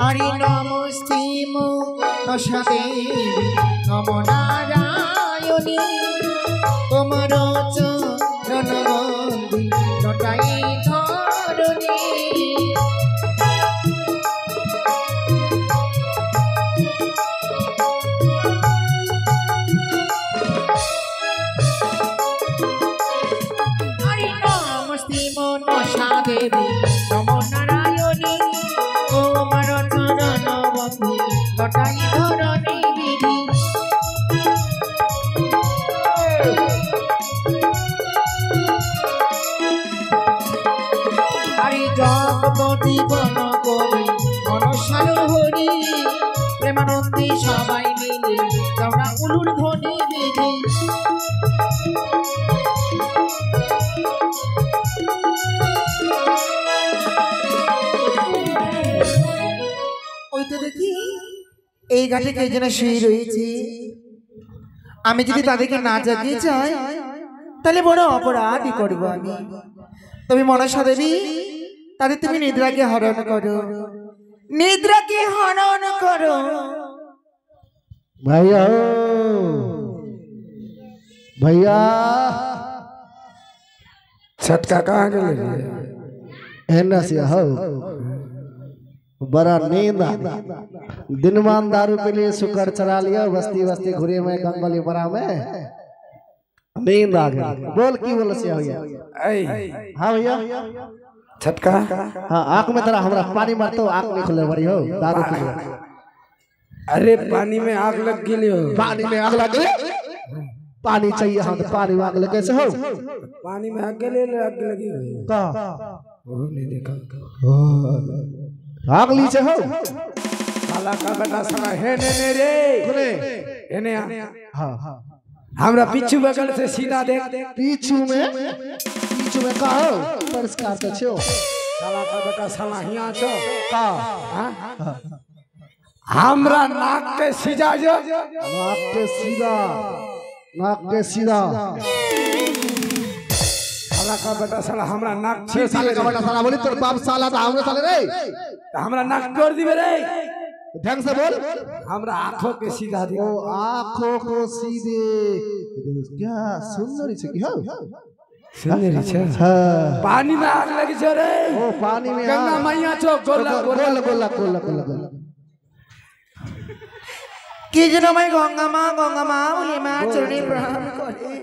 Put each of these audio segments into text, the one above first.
हरि नमस्ते मनसा देवी नमो नारायणी तोमार चरण बंदी लटाई धरणी हरि नमस्ते मनसा देवी नमो नारायणी तोमार चरण बंदी लटाई धरणी विधि जगपति बन कवि मनसार हरि प्रेमानंदे सबाई मिले जाओना उलुर ध्वनि विधि ওই তো দেখি এই ঘাটে কে যেন শুয়ে রয়েছে আমি যদি তাদেরকে না জাগিয়ে যাই তাহলে বড় অপরাধই করব আমি তুমি মনসা দেবী তাদের তুমি নিদ্রাকে হরণ করো निद्रा हरण करो भैया भैया छटका कहाँ गए से हो बड़ा नींद दिनमान दारू के लिए शुक्र चला लिया बस्ती बस्ती घुरे में गंगली बड़ा में नींद आ गई बोल की बोल से भैया हाँ भैया छटका हाँ आँख में तरह हमारा पानी मारते हो आँख नहीं खुले बड़ी हो दारू पी अरे पानी में आग लग गई हो पानी में आग लग गई पानी चाहिए हाँ तो पानी में आग लगे कैसे हो पानी में आग लगी हुई नहीं देखा आग ली से हो साला का बेटा साला है ने रे ने हाँ हाँ हमरा पीछू बगल से सीधा देख पीछू में का हो पुरस्कार तो छो साला का बेटा साला हिया छो का हमरा नाक के सीधा जो नाक के सीधा साला का बेटा साला हमरा नाक छे साले का बेटा साला बोली तोर बाप साला तो हमरे साले रे हमरा नाक तोड़ दिबे रे ढंग से बोल हमरा आंखों के सीधा दे ओ आंखों को सीधे क्या सुंदरी से की हो सुंदरी छे पानी में आग लगी छे रे ओ पानी में गंगा मैया छो गोला गोला कि जन मैं गंगा माँ बोली माँ चरणी प्रणाम करे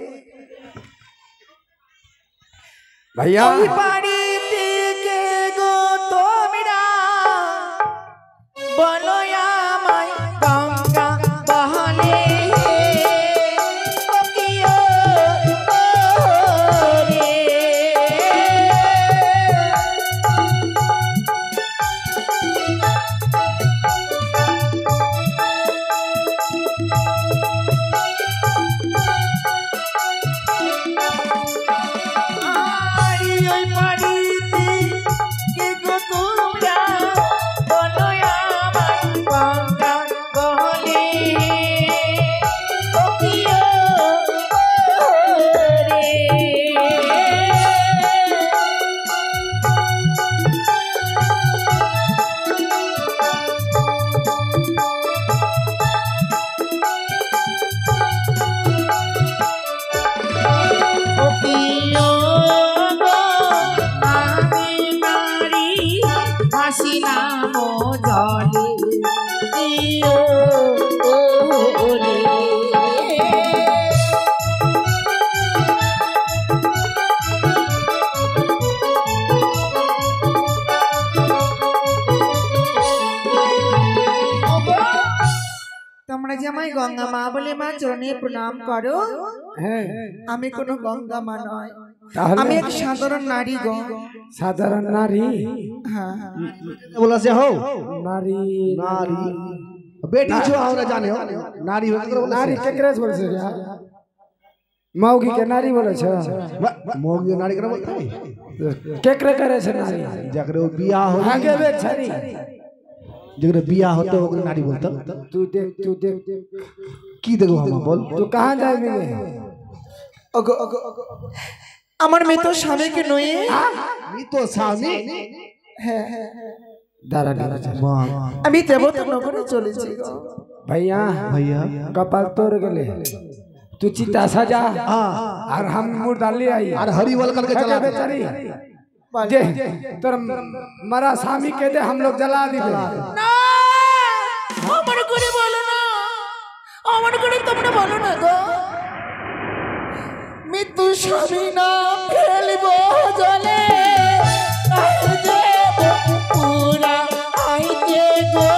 भैया पानी के गो तो मेरा बोलो या मैं गंगा बहाने गंगा माँ बोले माँ चरणे प्रणाम करो आमी कोनो गंगा माँ नय आमी एक साधारण नारी गो साधारण नारी हाँ बोला से हो नारी बेटी जो हमरा जाने हो नारी हो नारी केकरा से बोले छे मौगी के नारी बोले छे मौगी नारी करे बोलते केकरा करे छे नारी जकरे बियाह हो आगे बे छरी जगह बिया होते हो नारी बोलता तू देख की देखो हम बोल तू कहां जाए मिले अगो আমার মৃত স্বামীকে নয়ে মৃত স্বামী दारा दारा আমি দেবতা নগরে চলেছি গো। भैया भैया कपाल तोड़ गले तू चिता सजा और हम मुर्दा ले आई और हरिवल करके चला बेचारी जे तोर मरा स्वामी के दे हम लोग जला दी না আমার করে বলো না, আমার করে তোমরা বলো না গো। মৃত্যু স্বামী না ফেলবো জলে আইতে পুরা আইতে গো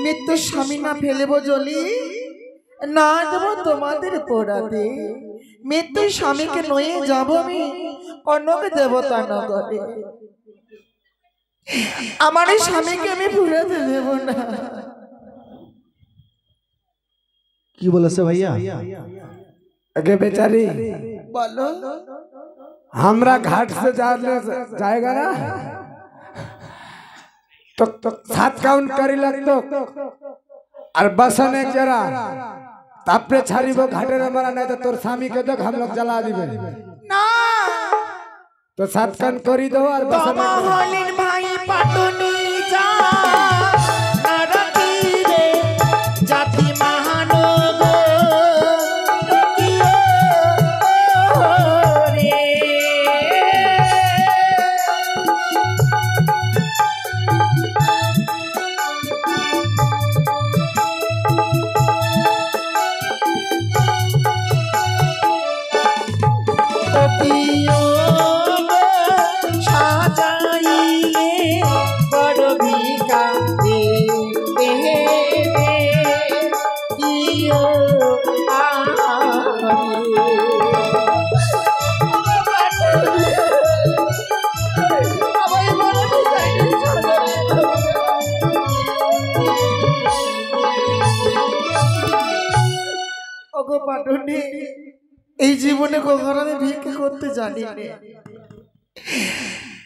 মৃত্যু স্বামী না ফেলব জলি না যাব তোমাদের পোড়াতে। মৃত্যু স্বামীকে নয়ে যাব আমি অনেক দেবতা নগরে। আমার এই স্বামীকে আমি ভুলাতে দেব না। की बोले से भैया अगे बेचारी बोलो हमरा घाट से जाएगा ना तो सात काउंट करी लगतो और बसन एक जरा तापरे छारी वो घाटे रे मरा नहीं तो तोर स्वामी के देख हम लोग जला दिबे ना तो सात काउंट करी दो और बसन हलिन भाई पाटनी जा नरती रे जाति महानो এই জীবনে কখনো আমি ভিক্ষা করতে জানি না।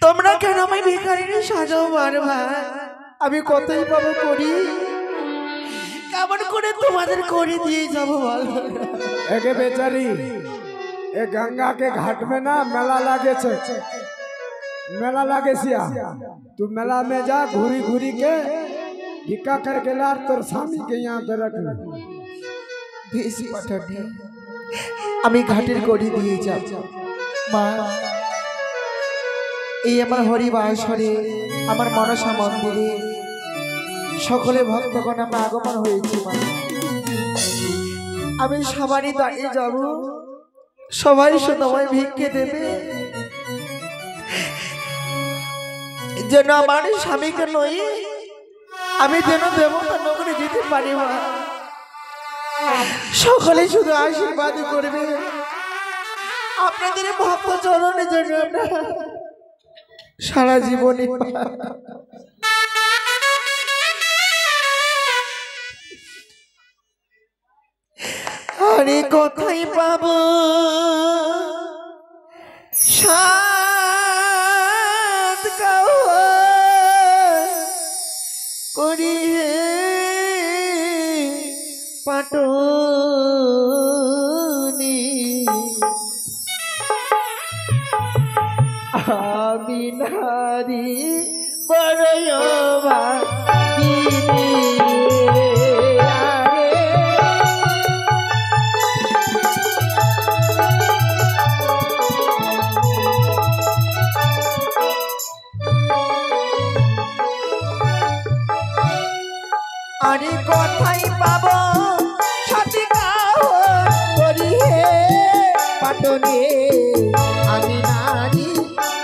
তোমরা কেন আমায় ভিখারিনী সাজাও বারবার? আমি কতই পাবো করি, কেমন করে তোমাদের করে দিয়ে যাবো বলো? एके बेचारी ए गंगा के घाट में ना मेला लागे छे, मेला लागे सिया तू मेला में जा घूरी घूरी के भिक्का करके ला तोर स्वामी के यहाँ पे रख ले। বেশ পাঠাবি, আমি ঘাটের করি দিয়ে যাব। মা এই আমার হরিবাসরে আমার মনসা মন্দিরে সকলে ভক্তগণ আমরা আগমন হয়েছি। মা আমি সবারই দাঁড়িয়ে যাব, সবাই শুধু আমায় ভিক্ষে দেবে যেন আমার স্বামীকে নই আমি যেন দেবতা নগরে যেতে পারি। মা সকলে শুধু আশীর্বাদ করবে, আপনাদের ভক্ত চরণে যেন আমরা সারা জীবনে আরে কোথায় পাবো সাত করি পাটনি আমি নারী বড়ই ভাগিনী আরে কোথায় পাবো সাথী করি হে পাটনে আমি নারী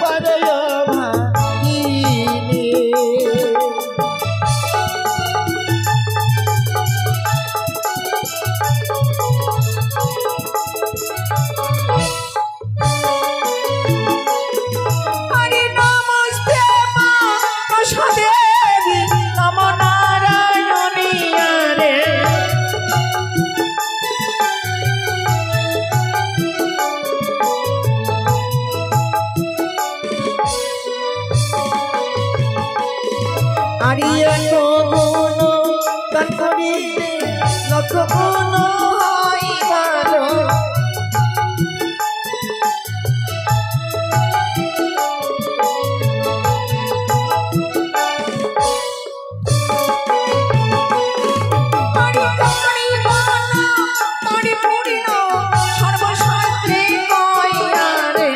বড়ই ভাগিনী আরে নমস্তে মা প্রসাদেবী নম নারায়ণী রে আরে এত গুণ দান করিলে লক্ষ গুণ হয় ভালো সর্বশাস্ত্রে কয়া রে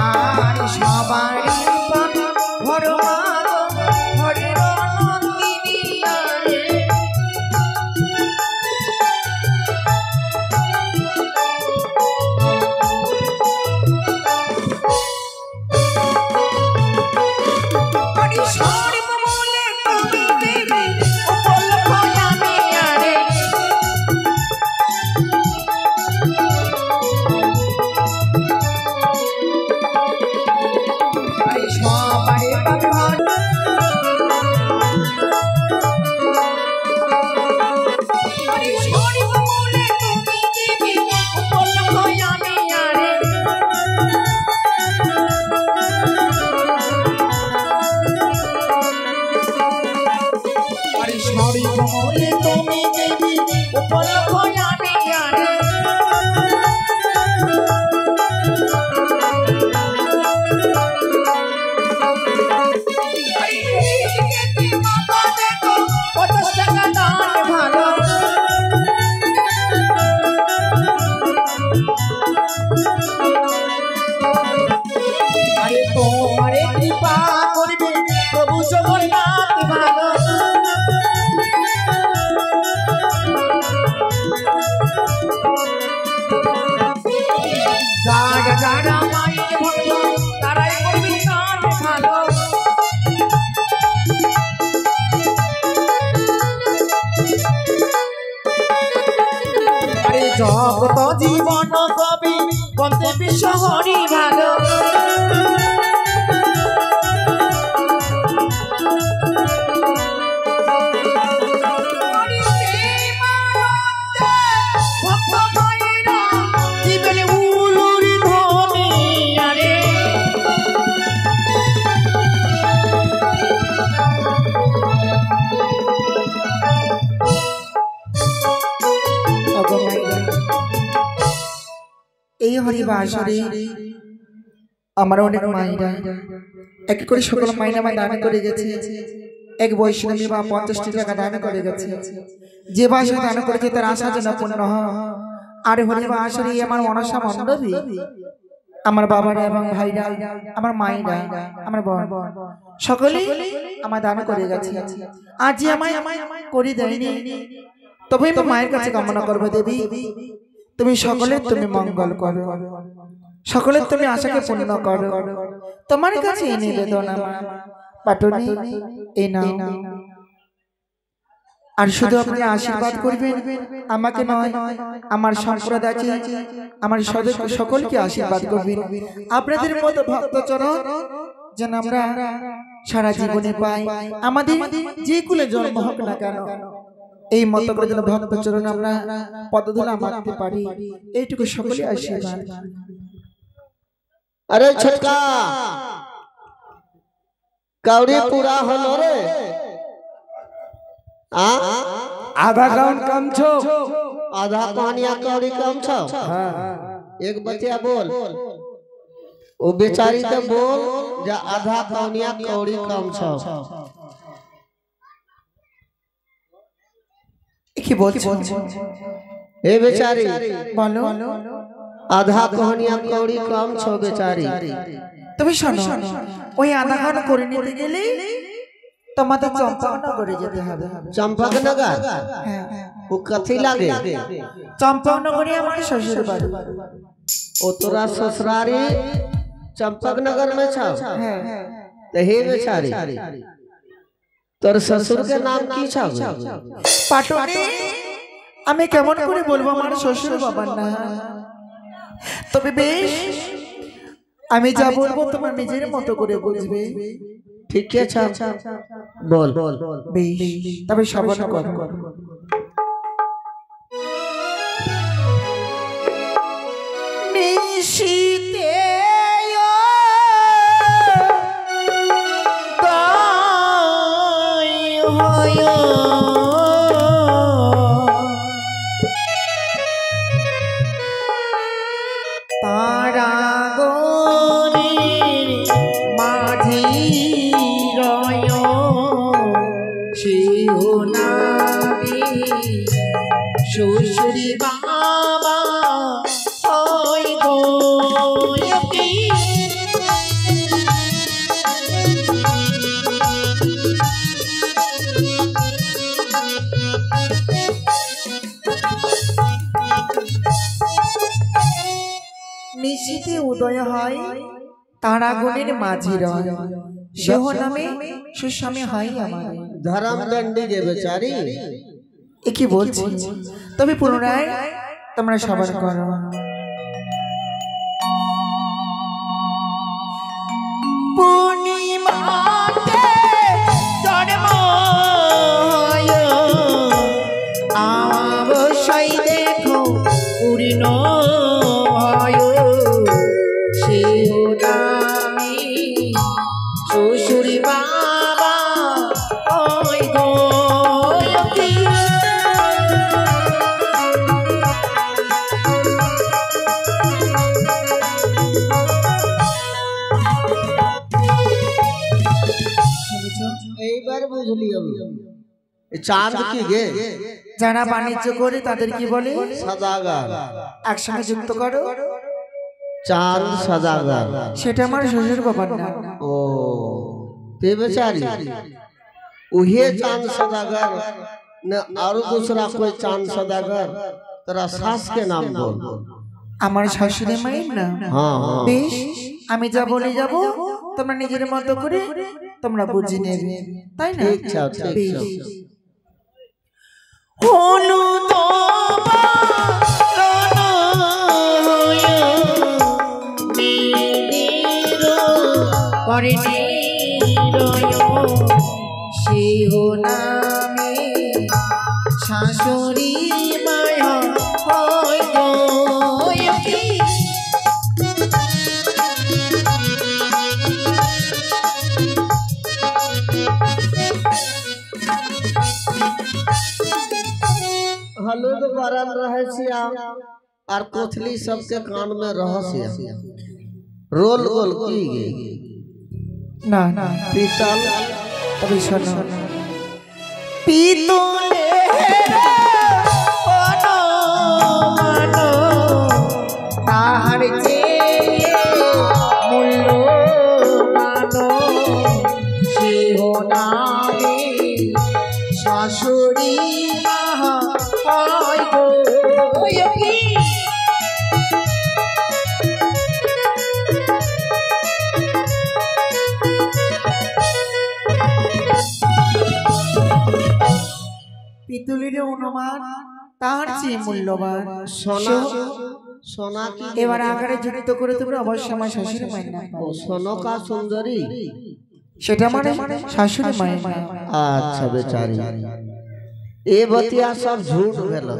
আর সবারই পাপ ভরমাগ হরির নন্দিনী রে হরি সর্বমূলে তুমি দেবী উপলক্ষ আমি রে হরি সবারই পাপ হরি সর্বমূলে তুমি দেবী উপলক্ষ আমি রে হরি সর্বমূলে তুমি দেবী উপলক্ষ আমি রে আরে তোমারে কৃপা করবে প্রভু জগন্নাথ ভালো যারা যারা মায়ের ভক্ত তারাই করবে তার ভালো আরে জগত জীবন কবি বন্দে বিশ্ব হরি ভালো হরি প্রেমানন্দে ভক্ত মায়েরা জীবনে উলুর ধ্বনি রে এই হরিবাসরে আমার অনেক মায়েরা এক করে সকল মায়েরা আমার দান করে গেছে এক বৈষ্ণবী বা 50টি টাকা দান করে গেছে যে বাসা দান করেছে তার আশা যেন পূর্ণ হয় আর হরিবাসরে আমার মনসা মণ্ডপী আমার বাবারা এবং ভাইরা আমার মায়েরা আমার বোন সকলে আমার দান করে গেছে আজ যে আমায় করে দেয়নি তবে আমি মায়ের কাছে কামনা করবো দেবী তুমি সকলে তুমি মঙ্গল করো সকলে তুমি আশাকে পূর্ণ করো তোমার কাছে এই নিবেদন আমার পাটনি এই নাও আর শুধু আপনি আশীর্বাদ করবেন আমাকে নয় আমার সম্প্রদায়কে আমার সকলকে আশীর্বাদ করবেন আপনাদের মতো ভক্তচরণ যেন আমরা সারা জীবনে পাই আমাদের যে কুলে জন্ম হোক না কেন এই মত করে যেন ভক্তচরণ আমরা পদধূলা মারতে পারি এইটুকু সকলে আশীর্বাদ अरे छोटका कौड़ी पूरा हलो रे आ आधा गाउन कम छो आधा कहानिया कौड़ी कम छो एक बतिया बोल ओ बेचारी के बोल जा आधा कहानिया कौड़ी कम छो কি বলছো ए बेचारी বলো आधा कहानिया कौड़ी कम छो बेचारी তুমি শোনো ওই আধা খান করে নিতে গেলে তোমাদের চম্পানগরে যেতে হবে चंपकनगर হ্যাঁ वो कथी लागे চম্পানগরে আমার শ্বশুর বাড়ি ओ तोरा ससुरारी चंपकनगर में छो হ্যাঁ तो हे बेचारी तोर ससुर के नाम की छो পাটনি আমি কেমন করে বলবো আমার শ্বশুর বাবার না তবে বেশ আমি যা বলবো তোমার নিজের মতো করে বুঝবে ठीक है छा बोल বেশ তবে শ্রবণ করো নিশিতে তারা গরির মাঝি রয় শিহনাবি শ্বশুরি বাবা ওই গোয়কি নিশিতে উদয় হয় তারাগণের মাঝি রয় সেহ নামে সুস্বামী হয় আমার धर्म दंडी के बेचारी এ কি বলছি তবে পুনরায় তোমরা সবার করো পূর্ণিমাতে জন্ম হয় অবশ্যই দেখো পূর্ণ হয় শিবনামী শ্বশুর বাবা ওই গোয়কি एक बार बुझली अभी चांद की गे যারা বাণিজ্য করে তাদের কি বলে सदागर একসঙ্গে যুক্ত করো चांद सदागर সেটা আমার শ্বশুর বাবার নাম ओ ते बेचारी उहे चांद सदागर न और दूसरा कोई चांद सदागर तेरा सास के नाम बोल আমার শাশুড়ি মায়ের নাম हाँ हाँ বেশ আমি যা বলে যাব তোমরা নিজের মতো করে তোমরা বুঝে নেবে তাই না ठीक छा ठीक বেশ। छा হলুদ বরণ হয়ে নীলের করে নিরয় শিব নামে শাশুড়ি মায়া হয় গোয়কি हलुद बरन रहसिया और कोथली सबके कान में रहसिया रोल गोल की गई না না पीतल তবে শোনো পিতলে তাহার যে মূল্য মানো সেহ নামে শাশুড়ি মাহা হয় গোয়কি পিতলের অনুমান তার চেয়ে মূল্যবান सोना सोना की এবার আকারে যুক্ত করে তোমরা অবশ্যই আমার শাশুড়ি মায়ের নাম পাবে। ओ, सोनो का सुंदरी সেটা মানে শাশুড়ি মায়ের নাম अच्छा बेचारी ये बतिया सब झूठ भेलो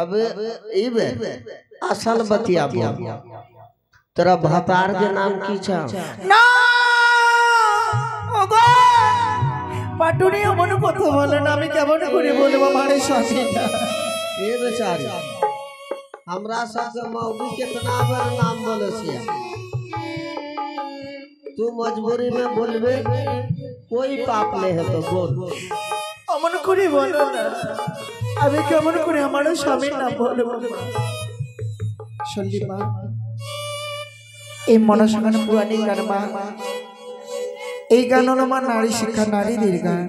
अब ई बे असल बतिया बोल तेरा भतार के नाम की छा না ওগো পাটুনি এমন কথা বলে না, আমি কেমন করে বলবো আমার স্বামী না। ये बेचारी हमरा सबके मौगी कितना बार नाम बोले सिया तू मजबूरी में बोलबे कोई पाप नहीं है तो बोल এমন করে বলো না, আমি কেমন করে আমার স্বামীর নাম বলবো। শুনলি মা, এই মনস্কামনা পুরাণিক গান মা, এই গান হলো মা নারী শিক্ষা, নারীদের গান।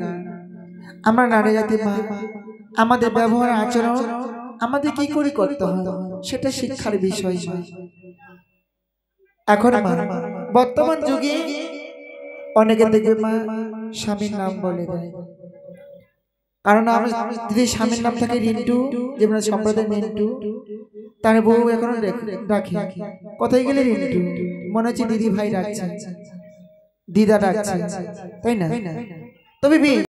আমরা নারী জাতি মা, আমাদের ব্যবহার আচরণ আমাদের কি করে করতে হয় সেটা শিক্ষার বিষয়। এখন মা বর্তমান যুগে অনেকে দেখবে মা স্বামীর নাম বলে দেয়, কারণ আমি যদি স্বামীর নাম থাকে রিন্টু, যেমন সম্প্রদায় রিন্টু, তার বউ এখনো ডাকে, কোথায় গেলে রিন্টু, মনে হচ্ছে দিদি ভাই ডাকছে, দিদা ডাকছে, তাই না? তবে